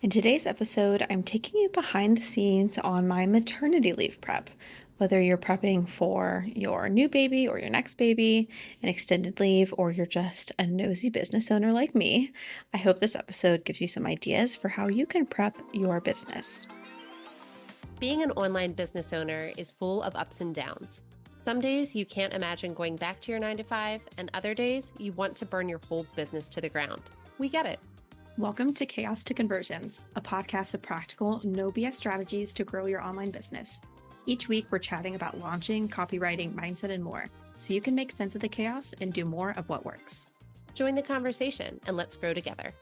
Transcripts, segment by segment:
In today's episode, I'm taking you behind the scenes on my maternity leave prep. Whether you're prepping for your new baby or your next baby, an extended leave, or you're just a nosy business owner like me, I hope this episode gives you some ideas for how you can prep your business. Being an online business owner is full of ups and downs. Some days you can't imagine going back to your 9 to 5, and other days you want to burn your whole business to the ground. We get it. Welcome to Chaos to Conversions, a podcast of practical, no BS strategies to grow your online business. Each week, we're chatting about launching, copywriting, mindset, and more, so you can make sense of the chaos and do more of what works. Join the conversation and let's grow together.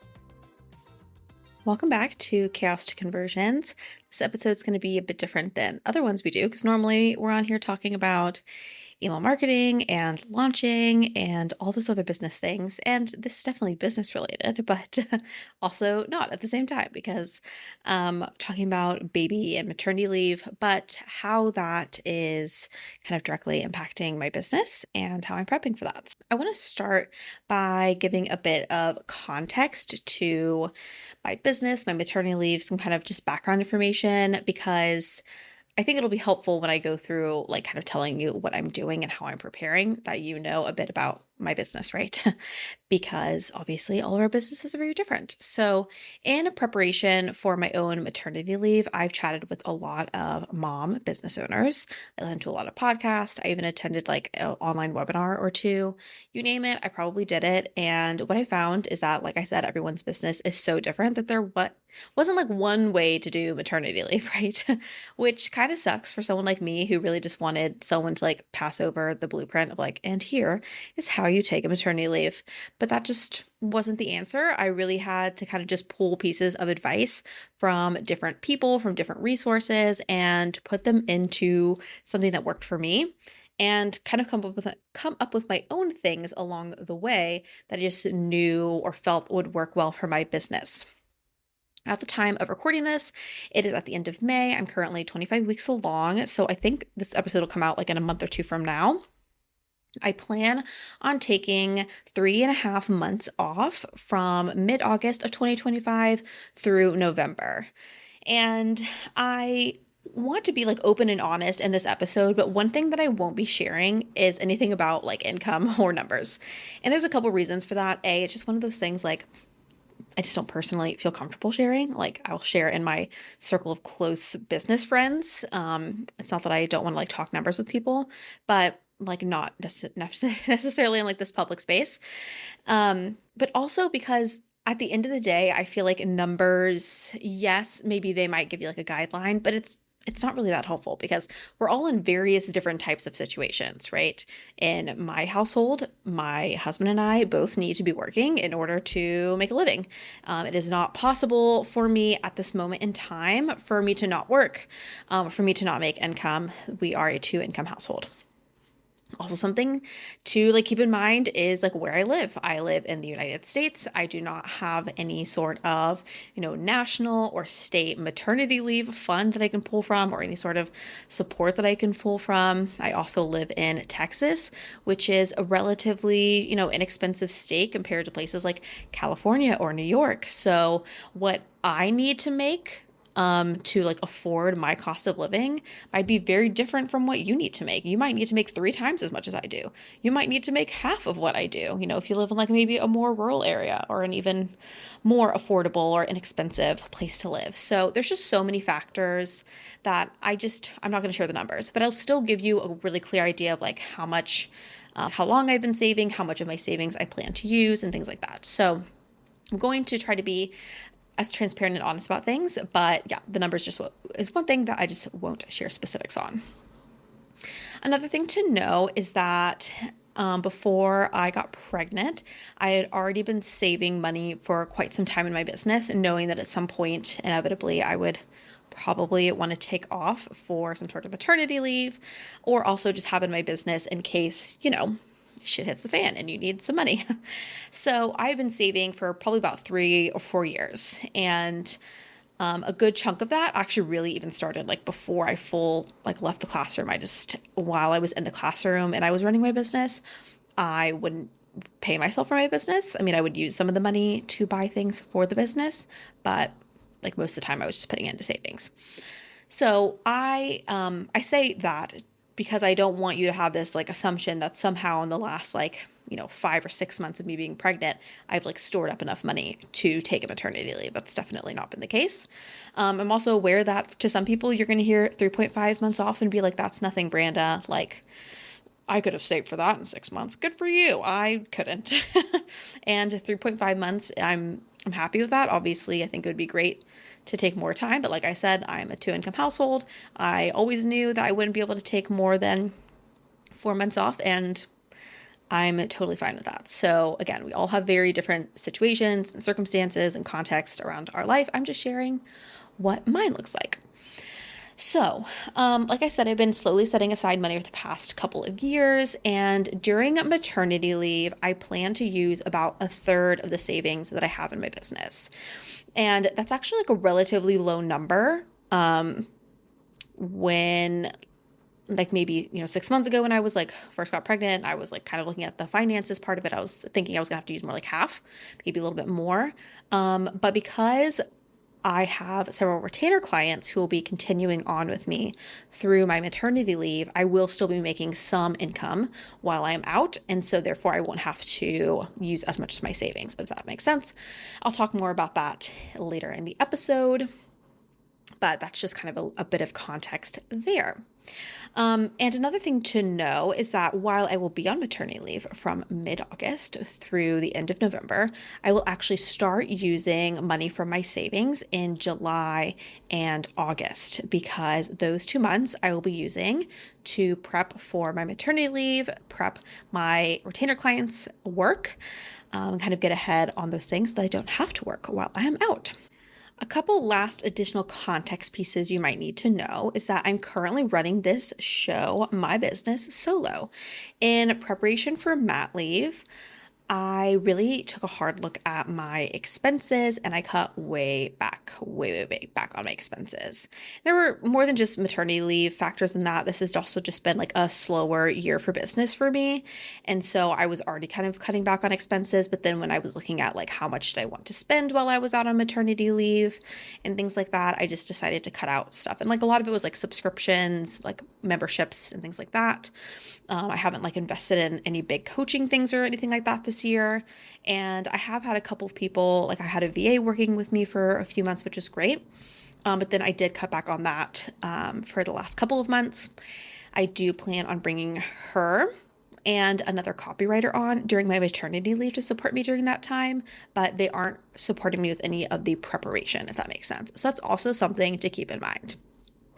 Welcome back to Chaos to Conversions. This episode's going to be a bit different than other ones we do because normally we're on here talking about email marketing and launching and all those other business things. And this is definitely business related, but also not at the same time because talking about baby and maternity leave, but how that is kind of directly impacting my business and how I'm prepping for that. So I want to start by giving a bit of context to my business, my maternity leave, some kind of just background information, because I think it'll be helpful when I go through like kind of telling you what I'm doing and how I'm preparing, that you know a bit about my business, right? Because obviously all of our businesses are very different. So in preparation for my own maternity leave, I've chatted with a lot of mom business owners. I listened to a lot of podcasts. I even attended like an online webinar or two. You name it, I probably did it. And what I found is that, like I said, everyone's business is so different that there wasn't like one way to do maternity leave, right? Which kind of sucks for someone like me who really just wanted someone to like pass over the blueprint of like, and here is how you take a maternity leave. But that just wasn't the answer. I really had to kind of just pull pieces of advice from different people, from different resources, and put them into something that worked for me, and kind of come up with my own things along the way that I just knew or felt would work well for my business. At the time of recording this, it is at the end of May. I'm currently 25 weeks along, so I think this episode will come out like in a month or two from now. I plan on taking 3.5 months off from mid-August of 2025 through November. And I want to be like open and honest in this episode, but one thing that I won't be sharing is anything about like income or numbers. And there's a couple reasons for that. A, it's just one of those things like I just don't personally feel comfortable sharing. Like I'll share in my circle of close business friends. It's not that I don't want to like talk numbers with people, but like not necessarily in like this public space. But also because at the end of the day, I feel like numbers, yes, maybe they might give you like a guideline, but it's not really that helpful because we're all in various different types of situations, right? In my household, my husband and I both need to be working in order to make a living. It is not possible for me at this moment in time for me to not work, for me to not make income. We are a 2-income household. Also, something to like keep in mind is like where I live. I live in the United States. I do not have any sort of, national or state maternity leave fund that I can pull from or any sort of support that I can pull from. I also live in Texas, which is a relatively, inexpensive state compared to places like California or New York. So what I need to make to like afford my cost of living might be very different from what you need to make. You might need to make 3 times as much as I do. You might need to make half of what I do, if you live in like maybe a more rural area or an even more affordable or inexpensive place to live. So there's just so many factors that I'm not going to share the numbers, but I'll still give you a really clear idea of like how much, how long I've been saving, how much of my savings I plan to use and things like that. So I'm going to try to be as transparent and honest about things, but yeah, the numbers is one thing that I just won't share specifics on. Another thing to know is that before I got pregnant, I had already been saving money for quite some time in my business, and knowing that at some point, inevitably, I would probably want to take off for some sort of maternity leave, or also just have in my business in case, shit hits the fan and you need some money. So I've been saving for probably about 3 or 4 years. And a good chunk of that actually really even started like before I left the classroom. While I was in the classroom and I was running my business, I wouldn't pay myself for my business. I mean, I would use some of the money to buy things for the business, but like most of the time I was just putting it into savings. So I say that because I don't want you to have this like assumption that somehow in the last like, 5 or 6 months of me being pregnant, I've like stored up enough money to take a maternity leave. That's definitely not been the case. I'm also aware that to some people, you're going to hear 3.5 months off and be like, that's nothing, Branda. Like, I could have saved for that in 6 months. Good for you. I couldn't. And 3.5 months, I'm happy with that. Obviously, I think it would be great to take more time, but like I said, I'm a two-income household. I always knew that I wouldn't be able to take more than 4 months off, and I'm totally fine with that. So again, we all have very different situations and circumstances and context around our life. I'm just sharing what mine looks like. So, like I said, I've been slowly setting aside money for the past couple of years, and during maternity leave, I plan to use about a third of the savings that I have in my business. And that's actually like a relatively low number. When like maybe 6 months ago when I was like first got pregnant, I was like kind of looking at the finances part of it. I was thinking I was gonna have to use more like half, maybe a little bit more. But because I have several retainer clients who will be continuing on with me through my maternity leave, I will still be making some income while I'm out. And so therefore I won't have to use as much of my savings, if that makes sense. I'll talk more about that later in the episode, but that's just kind of a bit of context there. And another thing to know is that while I will be on maternity leave from mid-August through the end of November, I will actually start using money from my savings in July and August, because those 2 months I will be using to prep for my maternity leave, prep my retainer clients' work, and kind of get ahead on those things so that I don't have to work while I am out. A couple last additional context pieces you might need to know is that I'm currently running this show, my business, solo. In preparation for mat leave, I really took a hard look at my expenses and I cut way back, way back on my expenses. There were more than just maternity leave factors in that. This has also just been like a slower year for business for me. And so I was already kind of cutting back on expenses. But then when I was looking at like how much did I want to spend while I was out on maternity leave and things like that, I just decided to cut out stuff. And like a lot of it was like subscriptions, like memberships and things like that. I haven't like invested in any big coaching things or anything like that this year. And I have had a couple of people, like I had a VA working with me for a few months, which is great. But then I did cut back on that for the last couple of months. I do plan on bringing her and another copywriter on during my maternity leave to support me during that time, but they aren't supporting me with any of the preparation, if that makes sense. So that's also something to keep in mind.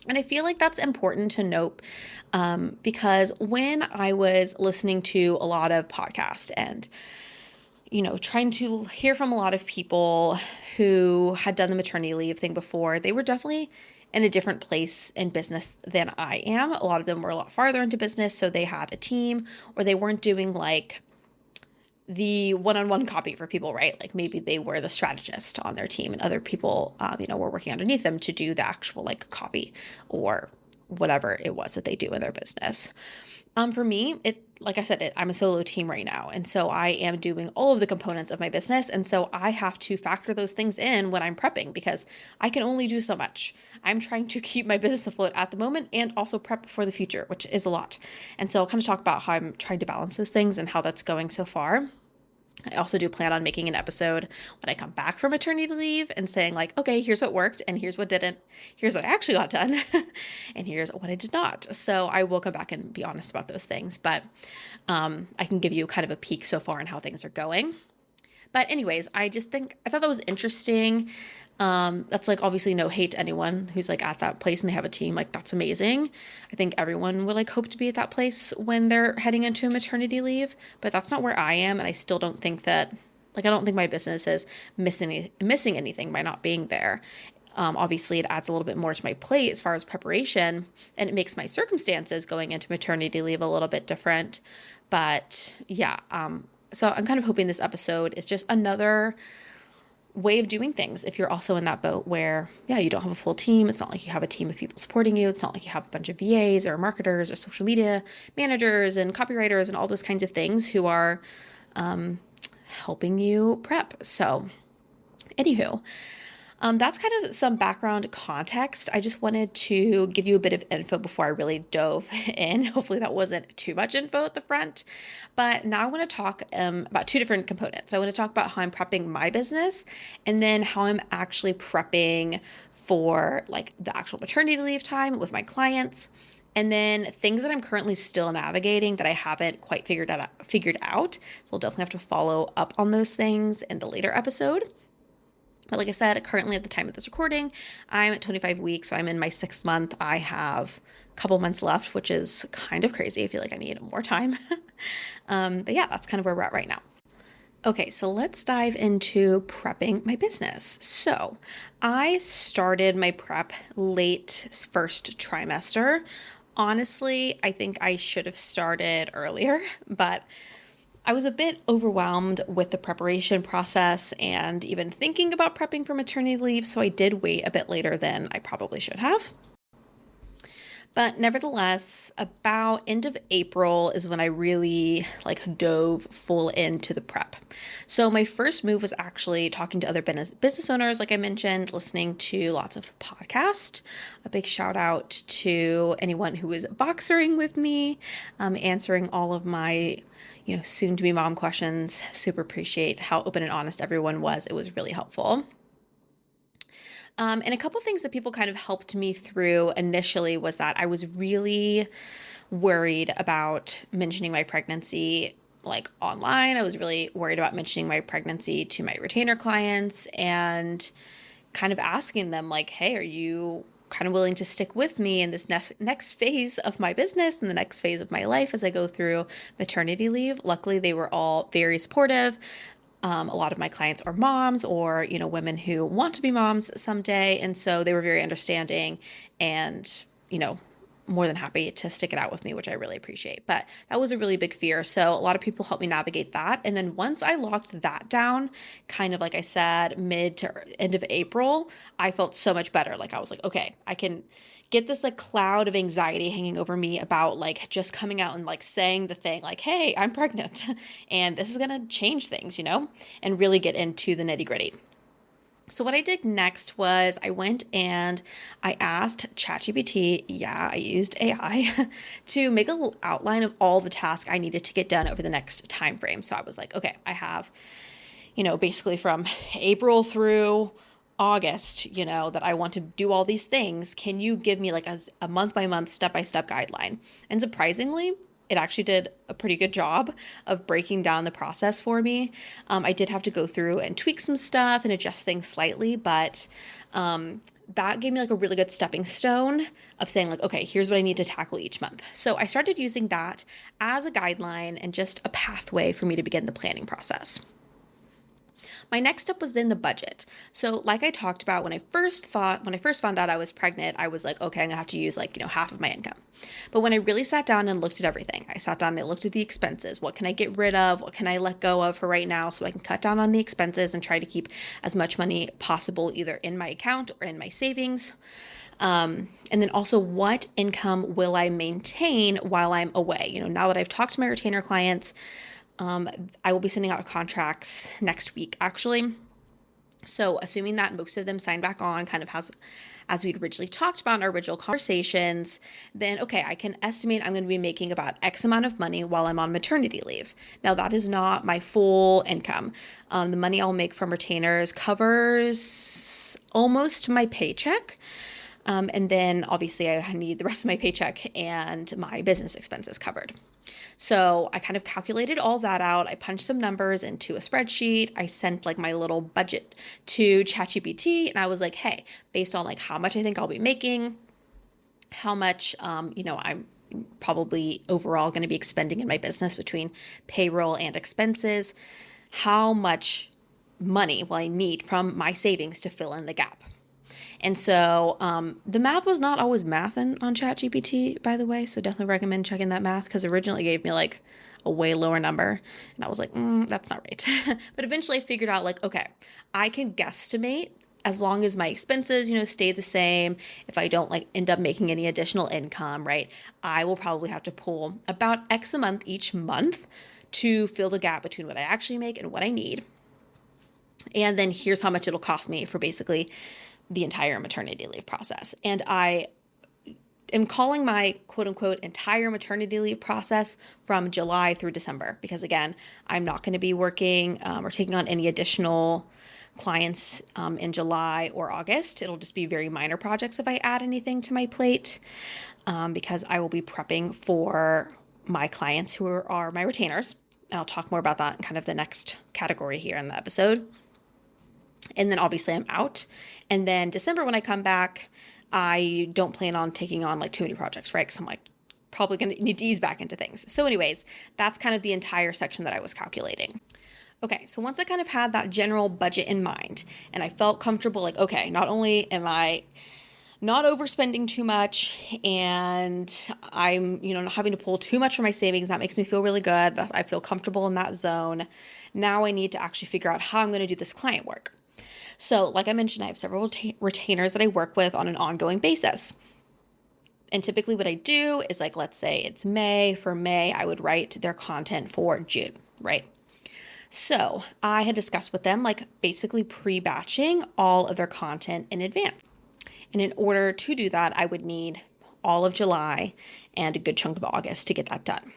And I feel like that's important to note because when I was listening to a lot of podcasts and, trying to hear from a lot of people who had done the maternity leave thing before, they were definitely in a different place in business than I am. A lot of them were a lot farther into business, so they had a team, or they weren't doing like the one-on-one copy for people, right? Like maybe they were the strategist on their team and other people, were working underneath them to do the actual like copy or whatever it was that they do in their business. For me, like I said, I'm a solo team right now. And so I am doing all of the components of my business. And so I have to factor those things in when I'm prepping because I can only do so much. I'm trying to keep my business afloat at the moment and also prep for the future, which is a lot. And so I'll kind of talk about how I'm trying to balance those things and how that's going so far. I also do plan on making an episode when I come back from maternity leave and saying like, okay, here's what worked and here's what didn't. Here's what I actually got done and here's what I did not. So I will come back and be honest about those things, but I can give you kind of a peek so far on how things are going. But anyways, I thought that was interesting. That's like obviously no hate to anyone who's like at that place and they have a team. Like that's amazing. I think everyone would like hope to be at that place when they're heading into a maternity leave, but that's not where I am. And I still don't think that, like, I don't think my business is missing anything by not being there. Obviously it adds a little bit more to my plate as far as preparation, and it makes my circumstances going into maternity leave a little bit different. But yeah, so I'm kind of hoping this episode is just another way of doing things if you're also in that boat where, yeah, you don't have a full team. It's not like you have a team of people supporting you. It's not like you have a bunch of VAs or marketers or social media managers and copywriters and all those kinds of things who are helping you prep. So anywho, That's kind of some background context. I just wanted to give you a bit of info before I really dove in. Hopefully, that wasn't too much info at the front. But now I want to talk about two different components. I want to talk about how I'm prepping my business and then how I'm actually prepping for like the actual maternity leave time with my clients. And then things that I'm currently still navigating that I haven't quite figured out. So we'll definitely have to follow up on those things in the later episode. But like I said, currently at the time of this recording, I'm at 25 weeks. So I'm in my 6th month. I have a couple months left, which is kind of crazy. I feel like I need more time. But yeah, that's kind of where we're at right now. Okay, so let's dive into prepping my business. So I started my prep late first trimester. Honestly, I think I should have started earlier, but I was a bit overwhelmed with the preparation process and even thinking about prepping for maternity leave, so I did wait a bit later than I probably should have. But nevertheless, about end of April is when I really like dove full into the prep. So my first move was actually talking to other business owners, like I mentioned, listening to lots of podcasts. A big shout out to anyone who was boxering with me, answering all of my soon to be mom questions. Super appreciate how open and honest everyone was. It was really helpful. And a couple things that people kind of helped me through initially was that I was really worried about mentioning my pregnancy like online. I was really worried about mentioning my pregnancy to my retainer clients and kind of asking them like, hey, are you kind of willing to stick with me in this next phase of my business and the next phase of my life as I go through maternity leave? Luckily, they were all very supportive. A lot of my clients are moms or, women who want to be moms someday. And so they were very understanding and, more than happy to stick it out with me, which I really appreciate. But that was a really big fear. So a lot of people helped me navigate that. And then once I locked that down, kind of like I said, mid to end of April, I felt so much better. Like I was like, okay, I can get this like cloud of anxiety hanging over me about like just coming out and like saying the thing like, hey, I'm pregnant and this is going to change things, and really get into the nitty gritty. So what I did next was I went and I asked ChatGPT, yeah, I used AI, to make a little outline of all the tasks I needed to get done over the next time frame. So I was like, okay, I have, basically from April through August, that I want to do all these things. Can you give me like a month by month, step by step guideline? And surprisingly, it actually did a pretty good job of breaking down the process for me. I did have to go through and tweak some stuff and adjust things slightly, but that gave me like a really good stepping stone of saying like, okay, here's what I need to tackle each month. So I started using that as a guideline and just a pathway for me to begin the planning process. My next step was then the budget. So like I talked about when I first found out I was pregnant, I was like, okay, I'm gonna have to use like, half of my income. But when I really sat down and looked at everything, I sat down and I looked at the expenses. What can I get rid of? What can I let go of for right now so I can cut down on the expenses and try to keep as much money possible either in my account or in my savings. And then also what income will I maintain while I'm away? Now that I've talked to my retainer clients, I will be sending out contracts next week, actually. So assuming that most of them sign back on kind of as we'd originally talked about in our original conversations, then okay, I can estimate I'm going to be making about X amount of money while I'm on maternity leave. Now that is not my full income. The money I'll make from retainers covers almost my paycheck. And then obviously I need the rest of my paycheck and my business expenses covered. So I kind of calculated all that out. I punched some numbers into a spreadsheet. I sent like my little budget to ChatGPT and I was like, hey, based on like how much I think I'll be making, how much, I'm probably overall going to be expending in my business between payroll and expenses, how much money will I need from my savings to fill in the gap. And so the math was not always mathin' on ChatGPT, by the way. So definitely recommend checking that math because originally it gave me like a way lower number. And I was like, that's not right. But eventually I figured out like, okay, I can guesstimate as long as my expenses, stay the same. If I don't like end up making any additional income, right, I will probably have to pull about X a month each month to fill the gap between what I actually make and what I need. And then here's how much it'll cost me for basically the entire maternity leave process. And I am calling my quote unquote entire maternity leave process from July through December, because again, I'm not going to be working or taking on any additional clients in July or August. It'll just be very minor projects if I add anything to my plate, because I will be prepping for my clients who are my retainers. And I'll talk more about that in kind of the next category here in the episode. And then obviously I'm out. And then December, when I come back, I don't plan on taking on like too many projects, right? Because I'm like probably going to need to ease back into things. So anyways, that's kind of the entire section that I was calculating. Okay, so once I kind of had that general budget in mind and I felt comfortable, like, okay, not only am I not overspending too much and I'm, not having to pull too much from my savings, that makes me feel really good. I feel comfortable in that zone. Now I need to actually figure out how I'm going to do this client work. So like I mentioned, I have several retainers that I work with on an ongoing basis. And typically what I do is, like, let's say it's May. For May, I would write their content for June, right? So I had discussed with them, like, basically pre-batching all of their content in advance. And in order to do that, I would need all of July and a good chunk of August to get that done.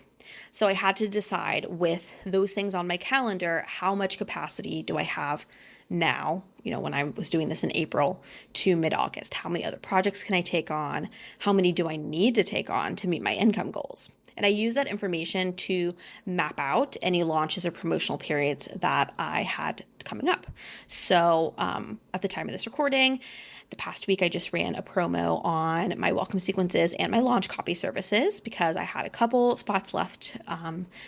So I had to decide, with those things on my calendar, how much capacity do I have now, when I was doing this in April to mid-August? How many other projects can I take on? How many do I need to take on to meet my income goals? And I use that information to map out any launches or promotional periods that I had coming up. So at the time of this recording, the past week, I just ran a promo on my welcome sequences and my launch copy services, because I had a couple spots left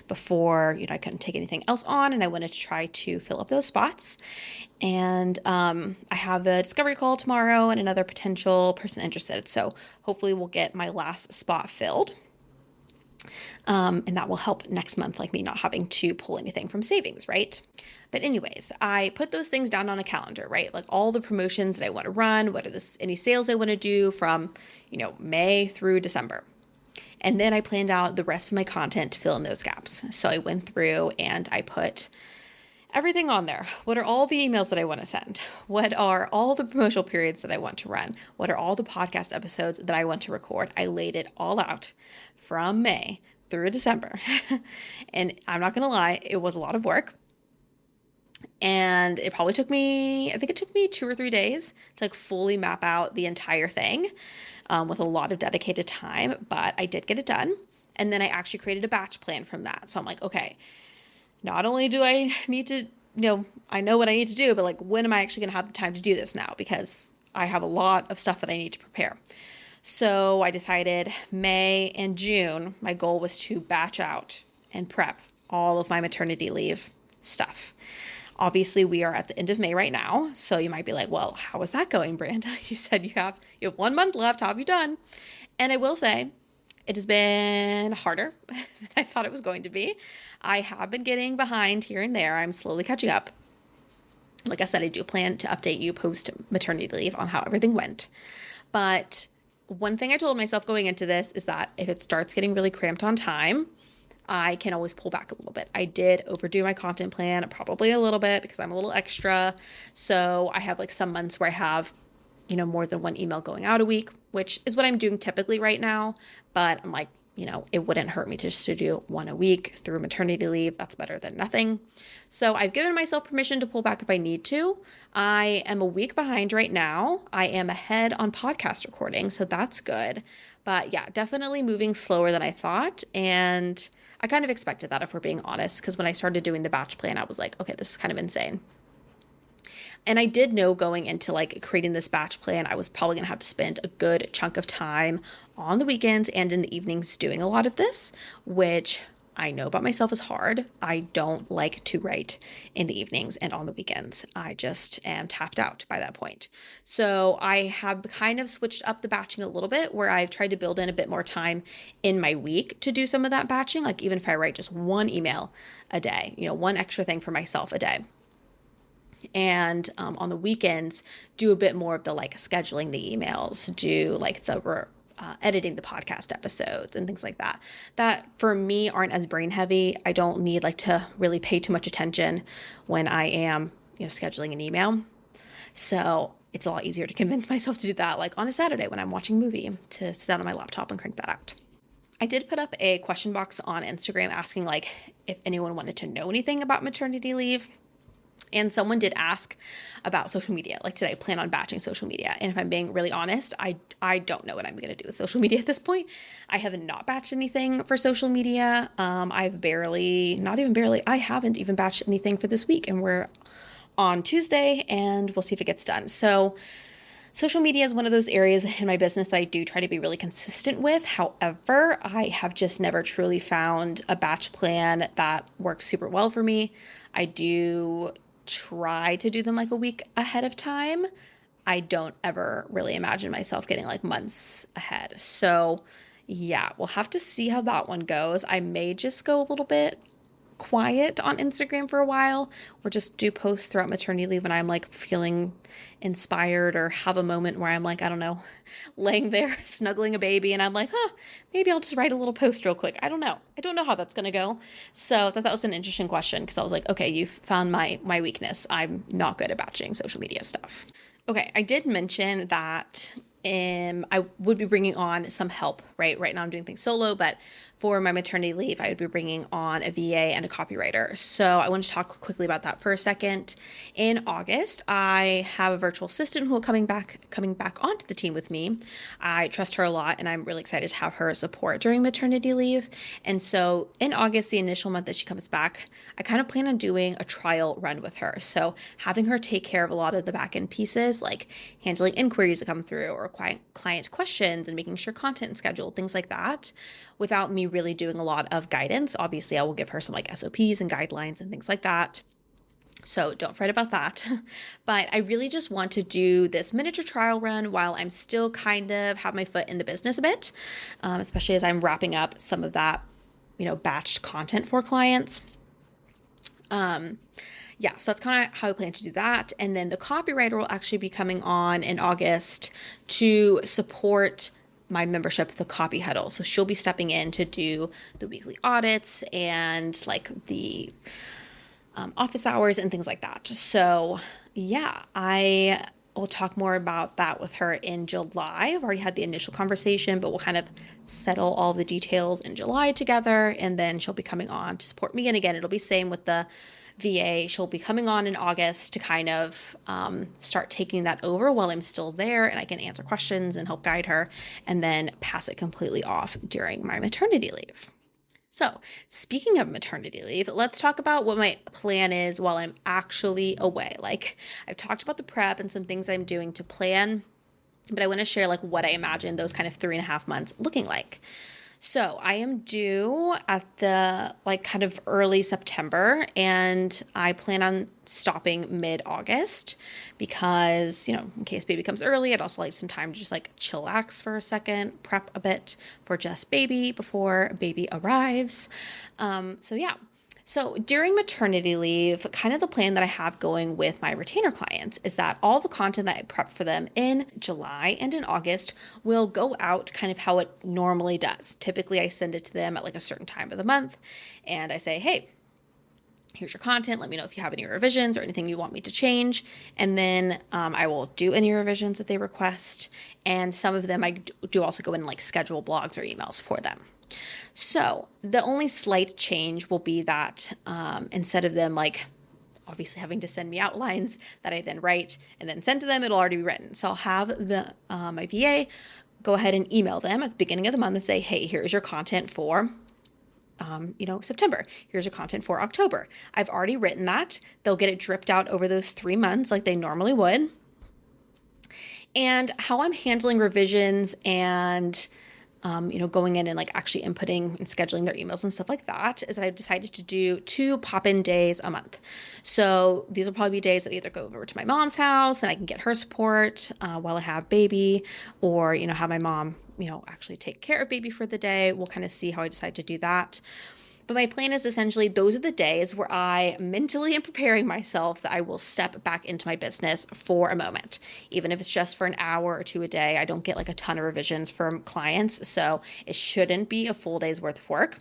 before, I couldn't take anything else on, and I wanted to try to fill up those spots. And I have a discovery call tomorrow and another potential person interested. So hopefully we'll get my last spot filled. And that will help next month, like me not having to pull anything from savings, right? But anyways, I put those things down on a calendar, right? Like all the promotions that I want to run, what are any sales I want to do from, May through December. And then I planned out the rest of my content to fill in those gaps. So I went through and I put everything on there. What are all the emails that I want to send? What are all the promotional periods that I want to run? What are all the podcast episodes that I want to record? I laid it all out from May through December. And I'm not going to lie, it was a lot of work. And it probably took me, I think it took me 2 or 3 days to fully map out the entire thing with a lot of dedicated time, but I did get it done. And then I actually created a batch plan from that. So I'm like, okay, not only do I need to, I know what I need to do, but like, when am I actually going to have the time to do this now? Because I have a lot of stuff that I need to prepare. So I decided May and June, my goal was to batch out and prep all of my maternity leave stuff. Obviously, we are at the end of May right now. So you might be like, well, how is that going, Branda? You said you have 1 month left. How have you done? And I will say, it has been harder than I thought it was going to be. I have been getting behind here and there. I'm slowly catching up. Like I said, I do plan to update you post maternity leave on how everything went. But one thing I told myself going into this is that if it starts getting really cramped on time, I can always pull back a little bit. I did overdo my content plan, probably a little bit, because I'm a little extra. So I have like some months where I have, more than one email going out a week, which is what I'm doing typically right now. But I'm like, it wouldn't hurt me just to do one a week through maternity leave. That's better than nothing. So I've given myself permission to pull back if I need to. I am a week behind right now. I am ahead on podcast recording, so that's good. But yeah, definitely moving slower than I thought. And I kind of expected that, if we're being honest, because when I started doing the batch plan, I was like, okay, this is kind of insane. And I did know going into like creating this batch plan, I was probably going to have to spend a good chunk of time on the weekends and in the evenings doing a lot of this, which I know about myself is hard. I don't like to write in the evenings and on the weekends. I just am tapped out by that point. So I have kind of switched up the batching a little bit, where I've tried to build in a bit more time in my week to do some of that batching. Like even if I write just one email a day, one extra thing for myself a day. And on the weekends, do a bit more of the like scheduling the emails, do like the editing the podcast episodes and things like that. That for me aren't as brain heavy. I don't need like to really pay too much attention when I am, scheduling an email. So it's a lot easier to convince myself to do that, like on a Saturday when I'm watching a movie, to sit down on my laptop and crank that out. I did put up a question box on Instagram asking like if anyone wanted to know anything about maternity leave. And someone did ask about social media. Like, did I plan on batching social media? And if I'm being really honest, I don't know what I'm going to do with social media at this point. I have not batched anything for social media. I haven't even batched anything for this week. And we're on Tuesday and we'll see if it gets done. So social media is one of those areas in my business that I do try to be really consistent with. However, I have just never truly found a batch plan that works super well for me. I do try to do them like a week ahead of time. I don't ever really imagine myself getting like months ahead. So, yeah, we'll have to see how that one goes. I may just go a little bit quiet on Instagram for a while, or just do posts throughout maternity leave when I'm like feeling inspired or have a moment where I'm like, I don't know, laying there snuggling a baby and I'm like, maybe I'll just write a little post real quick. I don't know. I don't know how that's going to go. So I thought that was an interesting question because I was like, okay, you've found my weakness. I'm not good at batching social media stuff. Okay, I did mention that I would be bringing on some help, right? Right now I'm doing things solo, but for my maternity leave, I would be bringing on a VA and a copywriter. So I want to talk quickly about that for a second. In August, I have a virtual assistant who will coming back onto the team with me. I trust her a lot, and I'm really excited to have her support during maternity leave. And so in August, the initial month that she comes back, I kind of plan on doing a trial run with her. So having her take care of a lot of the back end pieces, like handling inquiries that come through or client questions and making sure content is scheduled, things like that, without me really doing a lot of guidance. Obviously, I will give her some like SOPs and guidelines and things like that. So don't fret about that. But I really just want to do this miniature trial run while I'm still kind of have my foot in the business a bit, especially as I'm wrapping up some of that, batched content for clients. Yeah, so that's kind of how I plan to do that. And then the copywriter will actually be coming on in August to support my membership, the Copy Huddle. So she'll be stepping in to do the weekly audits and like the office hours and things like that. So yeah, I will talk more about that with her in July. I've already had the initial conversation, but we'll kind of settle all the details in July together. And then she'll be coming on to support me. And again, it'll be same with the VA. She'll be coming on in August to kind of start taking that over while I'm still there and I can answer questions and help guide her, and then pass it completely off during my maternity leave. So speaking of maternity leave, let's talk about what my plan is while I'm actually away. Like, I've talked about the prep and some things I'm doing to plan, but I want to share like what I imagine those kind of 3.5 months looking like. So I am due at the like kind of early September, and I plan on stopping mid-August because, in case baby comes early, I'd also like some time to just like chillax for a second, prep a bit for just baby before baby arrives. So yeah. So during maternity leave, kind of the plan that I have going with my retainer clients is that all the content that I prep for them in July and in August will go out kind of how it normally does. Typically, I send it to them at like a certain time of the month and I say, hey, here's your content. Let me know if you have any revisions or anything you want me to change. And then I will do any revisions that they request. And some of them I do also go in and like schedule blogs or emails for them. So the only slight change will be that instead of them like obviously having to send me outlines that I then write and then send to them, it'll already be written. So I'll have the my VA go ahead and email them at the beginning of the month and say, hey, here's your content for September. Here's your content for October. I've already written that. They'll get it dripped out over those 3 months like they normally would. And how I'm handling revisions and going in and like actually inputting and scheduling their emails and stuff like that is that I've decided to do 2 pop-in days a month. So these will probably be days that I either go over to my mom's house and I can get her support while I have baby, or, have my mom, actually take care of baby for the day. We'll kind of see how I decide to do that. But my plan is essentially those are the days where I mentally am preparing myself that I will step back into my business for a moment. Even if it's just for an hour or 2 a day, I don't get like a ton of revisions from clients, so it shouldn't be a full day's worth of work.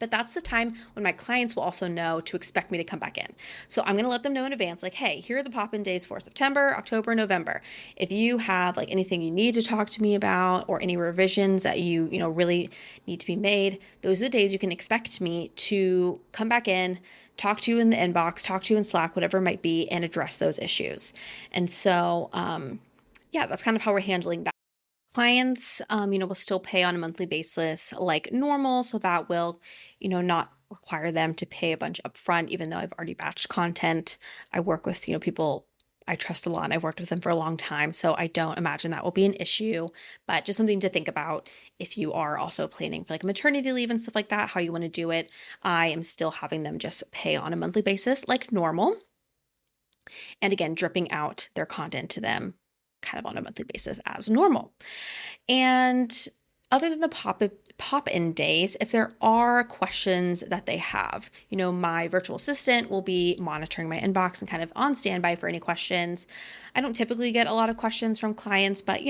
But that's the time when my clients will also know to expect me to come back in. So I'm going to let them know in advance, like, hey, here are the pop-in days for September, October, November. If you have like anything you need to talk to me about or any revisions that you really need to be made, those are the days you can expect me to come back in, talk to you in the inbox, talk to you in Slack, whatever it might be, and address those issues. And so, yeah, that's kind of how we're handling that. Clients, will still pay on a monthly basis like normal, so that will, not require them to pay a bunch upfront, even though I've already batched content. I work with, people I trust a lot, and I've worked with them for a long time, so I don't imagine that will be an issue, but just something to think about if you are also planning for like maternity leave and stuff like that, how you want to do it. I am still having them just pay on a monthly basis like normal. And again, dripping out their content to them kind of on a monthly basis as normal. And other than the pop-in days, if there are questions that they have, my virtual assistant will be monitoring my inbox and kind of on standby for any questions. I don't typically get a lot of questions from clients, but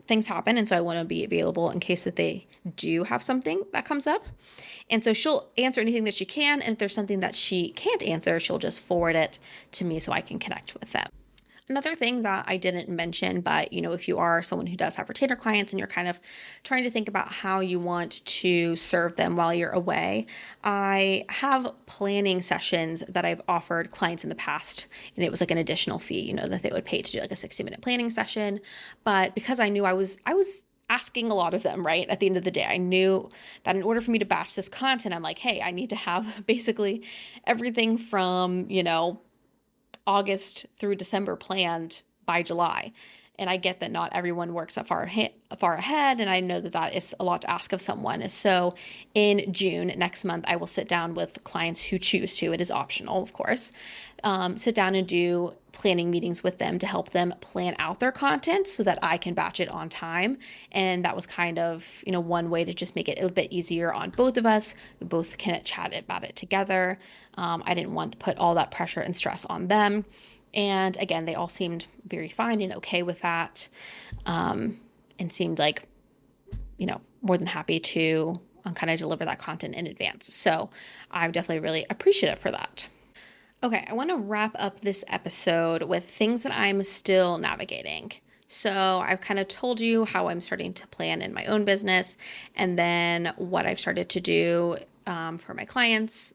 things happen, and so I want to be available in case that they do have something that comes up. And so she'll answer anything that she can, and if there's something that she can't answer, she'll just forward it to me so I can connect with them. Another thing that I didn't mention, but if you are someone who does have retainer clients and you're kind of trying to think about how you want to serve them while you're away, I have planning sessions that I've offered clients in the past, and it was like an additional fee, that they would pay to do like a 60-minute planning session. But because I knew I was asking a lot of them, right? At the end of the day, I knew that in order for me to batch this content, I'm like, hey, I need to have basically everything from, August through December planned by July. And I get that not everyone works that far ahead, and I know that that is a lot to ask of someone. So in June, next month, I will sit down with clients who choose to. It is optional, of course. Sit down and do planning meetings with them to help them plan out their content so that I can batch it on time. And that was kind of, one way to just make it a bit easier on both of us. We both can chat about it together. I didn't want to put all that pressure and stress on them. And again, they all seemed very fine and okay with that, and seemed like, more than happy to kind of deliver that content in advance. So I'm definitely really appreciative for that. Okay, I want to wrap up this episode with things that I'm still navigating. So I've kind of told you how I'm starting to plan in my own business, and then what I've started to do for my clients,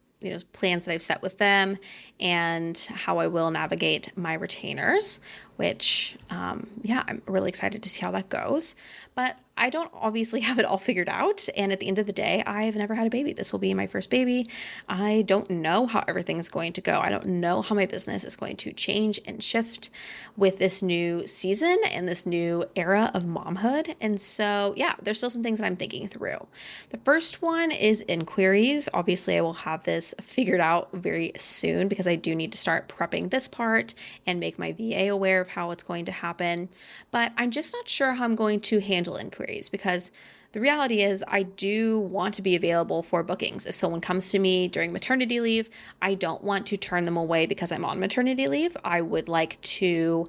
plans that I've set with them, and how I will navigate my retainers, which, I'm really excited to see how that goes. But I don't obviously have it all figured out. And at the end of the day, I've never had a baby. This will be my first baby. I don't know how everything is going to go. I don't know how my business is going to change and shift with this new season and this new era of momhood. And so, there's still some things that I'm thinking through. The first one is inquiries. Obviously, I will have this figured out very soon because I do need to start prepping this part and make my VA aware of how it's going to happen. But I'm just not sure how I'm going to handle inquiries because the reality is I do want to be available for bookings. If someone comes to me during maternity leave, I don't want to turn them away because I'm on maternity leave. I would like to,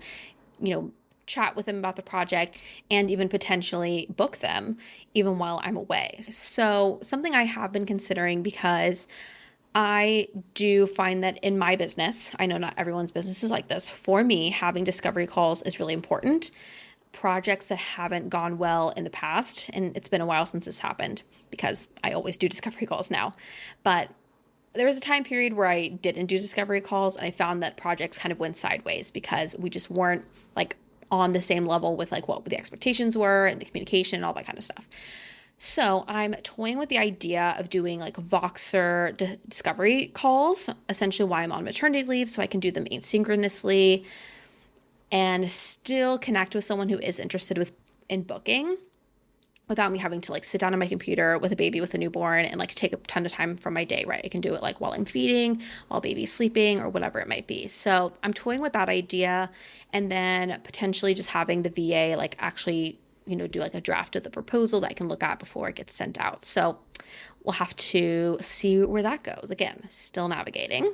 chat with them about the project and even potentially book them even while I'm away. So something I have been considering, because I do find that in my business, I know not everyone's business is like this. For me, having discovery calls is really important. Projects that haven't gone well in the past, and it's been a while since this happened because I always do discovery calls now, but there was a time period where I didn't do discovery calls, and I found that projects kind of went sideways because we just weren't like on the same level with like what the expectations were and the communication and all that kind of stuff. So I'm toying with the idea of doing like Voxer discovery calls, essentially while I'm on maternity leave, so I can do them asynchronously and still connect with someone who is interested in booking without me having to like sit down on my computer with a baby with a newborn and like take a ton of time from my day, right? I can do it like while I'm feeding, while baby's sleeping, or whatever it might be. So I'm toying with that idea, and then potentially just having the VA like actually do like a draft of the proposal that I can look at before it gets sent out. So we'll have to see where that goes. Again, still navigating.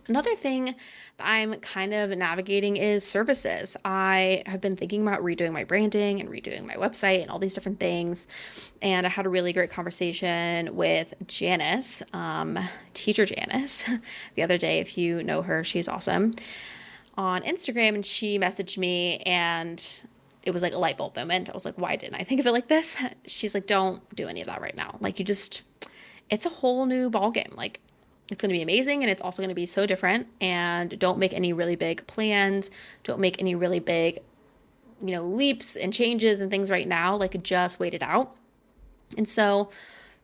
Another thing that I'm kind of navigating is services. I have been thinking about redoing my branding and redoing my website and all these different things. And I had a really great conversation with Janice, teacher Janice, the other day. If you know her, she's awesome, on Instagram. And she messaged me, and it was like a light bulb moment. I was like, why didn't I think of it like this? She's like, don't do any of that right now. Like, it's a whole new ball game. Like, it's going to be amazing, and it's also going to be so different. And don't make any really big plans. Don't make any really big, leaps and changes and things right now. Like, just wait it out. And so,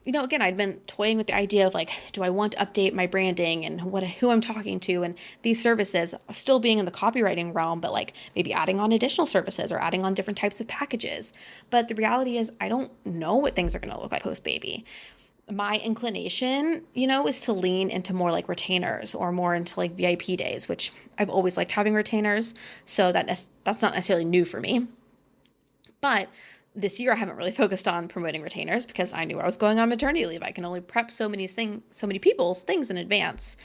again, I'd been toying with the idea of like, do I want to update my branding and who I'm talking to and these services, still being in the copywriting realm, but like maybe adding on additional services or adding on different types of packages. But the reality is, I don't know what things are going to look like post baby. My inclination, is to lean into more like retainers or more into like VIP days, which I've always liked having retainers. So that's not necessarily new for me. But this year I haven't really focused on promoting retainers because I knew I was going on maternity leave. I can only prep so many people's things in advance.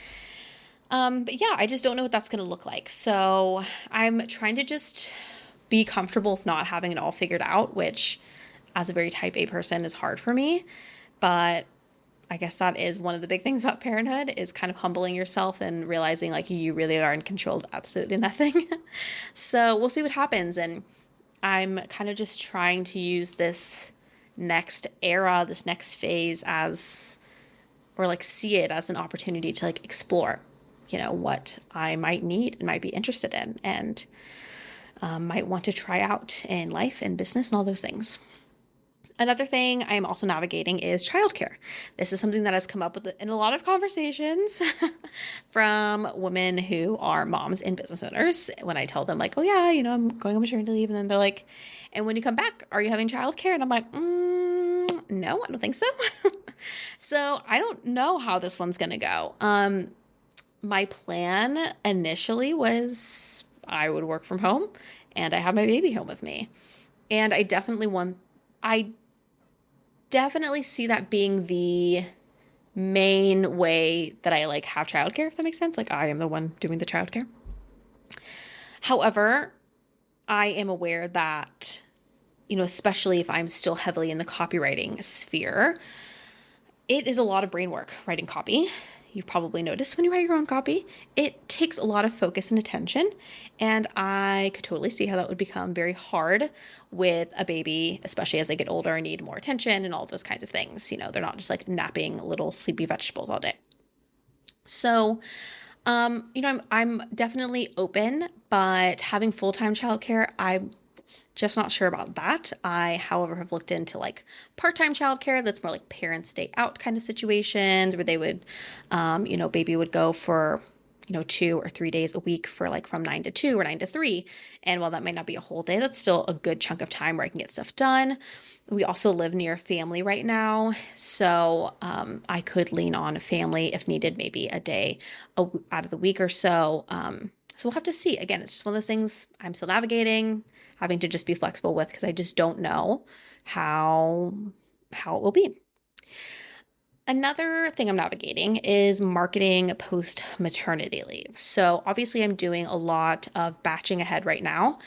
But yeah, I just don't know what that's going to look like. So I'm trying to just be comfortable with not having it all figured out, which as a very type A person is hard for me. But I guess that is one of the big things about parenthood, is kind of humbling yourself and realizing like you really are in control of absolutely nothing. So we'll see what happens. And I'm kind of just trying to use this next era, this next phase or like see it as an opportunity to like explore, what I might need and might be interested in and might want to try out in life and business and all those things. Another thing I'm also navigating is childcare. This is something that has come up in a lot of conversations from women who are moms and business owners. When I tell them like, oh yeah, I'm going on maternity leave. And then they're like, and when you come back, are you having childcare? And I'm like, no, I don't think so. So I don't know how this one's going to go. My plan initially was I would work from home and I have my baby home with me. And I definitely see that being the main way that I like have childcare, if that makes sense. Like, I am the one doing the childcare. However, I am aware that, especially if I'm still heavily in the copywriting sphere, it is a lot of brain work writing copy. You've probably noticed when you write your own copy, it takes a lot of focus and attention. And I could totally see how that would become very hard with a baby, especially as they get older and need more attention and all those kinds of things. They're not just like napping little sleepy vegetables all day. So, I'm definitely open, but having full-time childcare, I'm just not sure about that. I, however, have looked into like part-time childcare that's more like parents stay out kind of situations where they would, baby would go for, 2 or 3 days a week for like from 9 to 2 or 9 to 3. And while that might not be a whole day, that's still a good chunk of time where I can get stuff done. We also live near family right now. So I could lean on a family if needed, maybe a day out of the week or so. So we'll have to see. Again, it's just one of those things I'm still navigating, having to just be flexible with, because I just don't know how it will be. Another thing I'm navigating is marketing post maternity leave. So obviously I'm doing a lot of batching ahead right now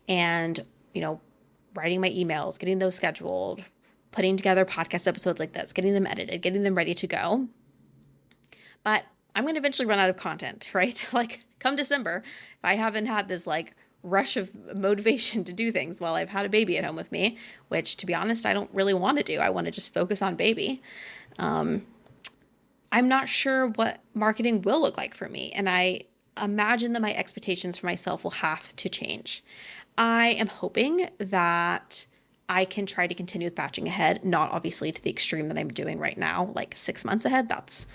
and, writing my emails, getting those scheduled, putting together podcast episodes like this, getting them edited, getting them ready to go. But I'm going to eventually run out of content, right? Like come December, if I haven't had this like rush of motivation to do things while I've had a baby at home with me, which to be honest, I don't really want to do. I want to just focus on baby. I'm not sure what marketing will look like for me. And I imagine that my expectations for myself will have to change. I am hoping that I can try to continue with batching ahead, not obviously to the extreme that I'm doing right now, like 6 months ahead. That's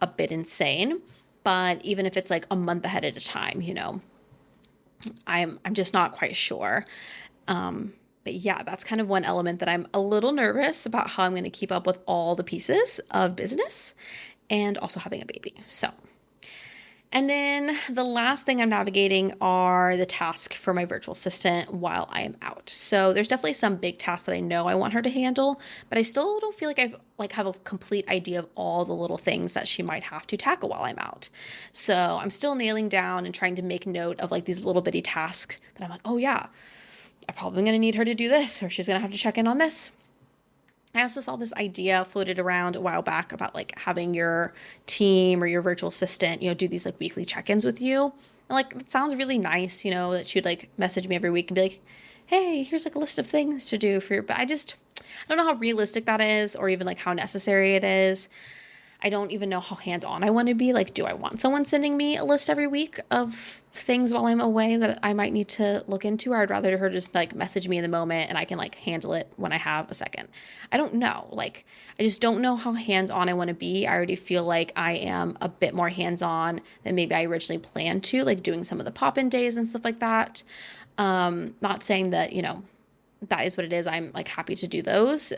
a bit insane. But even if it's like a month ahead at a time, I'm just not quite sure. But yeah, that's kind of one element that I'm a little nervous about, how I'm going to keep up with all the pieces of business and also having a baby. So, And then the last thing I'm navigating are the tasks for my virtual assistant while I am out. So there's definitely some big tasks that I know I want her to handle, but I still don't feel like I've have a complete idea of all the little things that she might have to tackle while I'm out. So I'm still nailing down and trying to make note of like these little bitty tasks that I'm like, oh yeah, I'm probably going to need her to do this, or she's going to have to check in on this. I also saw this idea floated around a while back about like having your team or your virtual assistant, do these like weekly check-ins with you. And like it sounds really nice, that she'd like message me every week and be like, "Hey, here's like a list of things to do for your," but I don't know how realistic that is or even like how necessary it is. I don't even know how hands-on I want to be. Like, do I want someone sending me a list every week of things while I'm away that I might need to look into? Or I'd rather her just like message me in the moment and I can like handle it when I have a second. I don't know. Like, I just don't know how hands-on I want to be. I already feel like I am a bit more hands-on than maybe I originally planned to, like doing some of the pop-in days and stuff like that. Not saying that, that is what it is. I'm like happy to do those.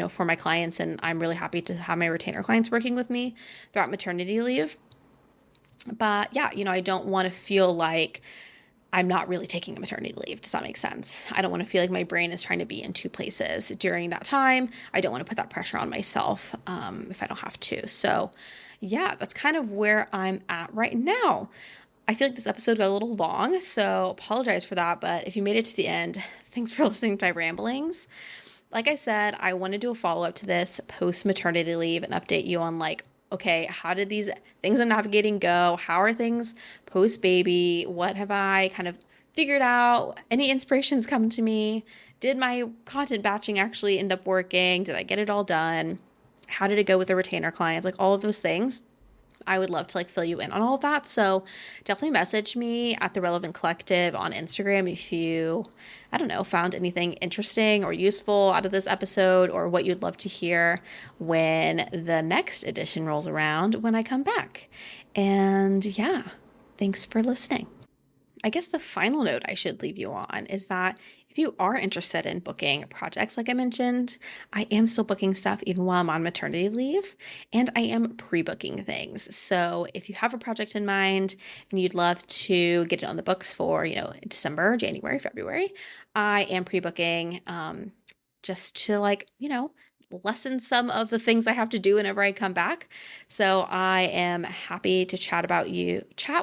For my clients, and I'm really happy to have my retainer clients working with me throughout maternity leave. But yeah, I don't want to feel like I'm not really taking a maternity leave. Does that make sense? I don't want to feel like my brain is trying to be in two places during that time. I don't want to put that pressure on myself if I don't have to. So yeah, that's kind of where I'm at right now. I feel like this episode got a little long, so apologize for that. But if you made it to the end, thanks for listening to my ramblings. Like I said, I want to do a follow up to this post maternity leave and update you on like, okay, how did these things I'm navigating go? How are things post baby? What have I kind of figured out? Any inspirations come to me? Did my content batching actually end up working? Did I get it all done? How did it go with the retainer clients? Like all of those things. I would love to like fill you in on all of that. So definitely message me at the Relevant Collective on Instagram if you, I don't know, found anything interesting or useful out of this episode or what you'd love to hear when the next edition rolls around when I come back. And yeah, thanks for listening. I guess the final note I should leave you on is that if you are interested in booking projects, like I mentioned, I am still booking stuff even while I'm on maternity leave, and I am pre-booking things. So if you have a project in mind and you'd love to get it on the books for, December, January, February, I am pre-booking just to like, lessen some of the things I have to do whenever I come back. So I am happy to chat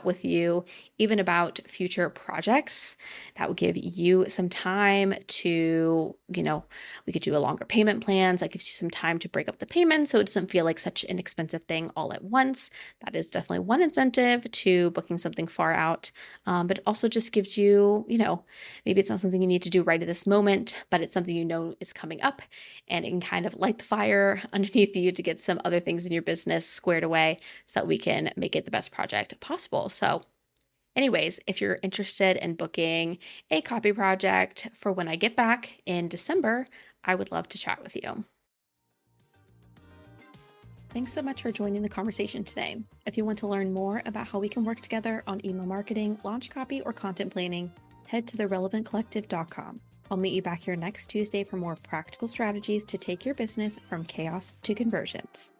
with you, even about future projects that would give you some time to, we could do a longer payment plans. That gives you some time to break up the payment so it doesn't feel like such an expensive thing all at once. That is definitely one incentive to booking something far out. But it also just gives you, maybe it's not something you need to do right at this moment, but it's something is coming up and it can kind of light the fire underneath you to get some other things in your business squared away so that we can make it the best project possible. So anyways, if you're interested in booking a copy project for when I get back in December, I would love to chat with you. Thanks so much for joining the conversation today. If you want to learn more about how we can work together on email marketing, launch copy, or content planning, head to therelevantcollective.com. I'll meet you back here next Tuesday for more practical strategies to take your business from chaos to conversions.